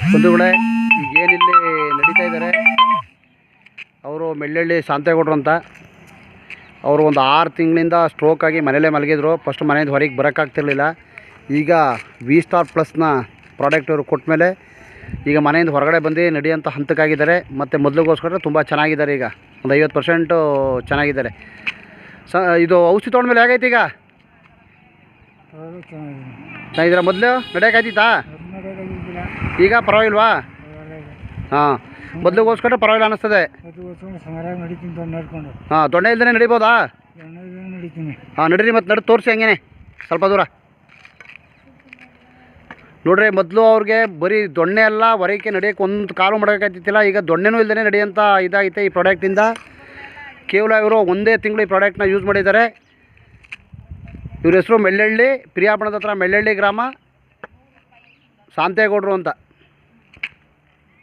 ಬಂಧುಗಳೇ, ಈಗೇನಿಲ್ಲಿ ನಡೀತಾ ಇದ್ದಾರೆ ಅವರು ಮೆಳ್ಳಳ್ಳಿ ಶಾಂತೇಗೌಡರು ಅಂತ. ಅವರು ಒಂದು 6 ತಿಂಗಳಿಂದ ಸ್ಟ್ರೋಕ್ ಆಗಿ ಮನೇಲೇ ಮಲಗಿದ್ರು. ಫಸ್ಟ್ ಮನೆಯಿಂದ ಹೊರಗೆ ಬರೋಕ್ಕಾಗ್ತಿರ್ಲಿಲ್ಲ. ಈಗ V-Star Plusನ ಪ್ರಾಡಕ್ಟ್ ಅವರು ಕೊಟ್ಟ ಮೇಲೆ ಈಗ ಮನೆಯಿಂದ ಹೊರಗಡೆ ಬಂದು ನಡೆಯೋಂಥ ಹಂತಕ್ಕಾಗಿದ್ದಾರೆ. ಮತ್ತು ಮೊದಲಿಗೋಸ್ಕರ ತುಂಬ ಚೆನ್ನಾಗಿದ್ದಾರೆ. ಈಗ ಒಂದು 50% ಚೆನ್ನಾಗಿದ್ದಾರೆ. ಇದು ಔಷಧಿ ತೊಗೊಂಡ್ಮೇಲೆ ಹೇಗೈತೆ ಈಗ? ಚೆನ್ನಾಗಿದ್ದೀರಾ? ಮೊದಲು ನಡೆಯೋಕ್ಕಾಯ್ತಾ? ಈಗ ಪರವಾಗಿಲ್ವಾ? ಹಾಂ, ಮೊದಲಿಗೋಸ್ಕರ ಪರವಾಗಿಲ್ಲ ಅನ್ನಿಸ್ತದೆ. ಹಾಂ, ದೊಣ್ಣೆ ಇಲ್ಲದೇ ನಡಿಬೋದಾ? ಹಾಂ, ನಡೀರಿ. ಮತ್ತು ನಡಿ ತೋರಿಸಿ ಹಂಗೇನೆ ಸ್ವಲ್ಪ ದೂರ ನೋಡ್ರಿ. ಮೊದಲು ಅವ್ರಿಗೆ ಬರೀ ದೊಣ್ಣೆ ಎಲ್ಲ ಹೊರಗೆ ನಡೆಯೋಕ್ಕೆ ಒಂದು ಕಾಲು ಮಾಡೋಕ್ಕಾಗ್ತಿತ್ತಿಲ್ಲ. ಈಗ ದೊಣ್ಣೆನೂ ಇಲ್ಲದೇ ನಡೆಯೋಂಥ ಇದಾಗೈತೆ ಈ ಪ್ರಾಡಕ್ಟಿಂದ. ಕೇವಲ ಇವರು 1 ತಿಂಗಳು ಈ ಪ್ರಾಡಕ್ಟ್ನ ಯೂಸ್ ಮಾಡಿದ್ದಾರೆ. ಇವ್ರ ಹೆಸರು ಮೆಳ್ಳಳ್ಳಿ, ಪಿರಿಯಾಪಟ್ಟಣದ ಹತ್ರ ಮೆಳ್ಳಳ್ಳಿ ಗ್ರಾಮ, ಶಾಂತೇಗೌಡರು ಅಂತ.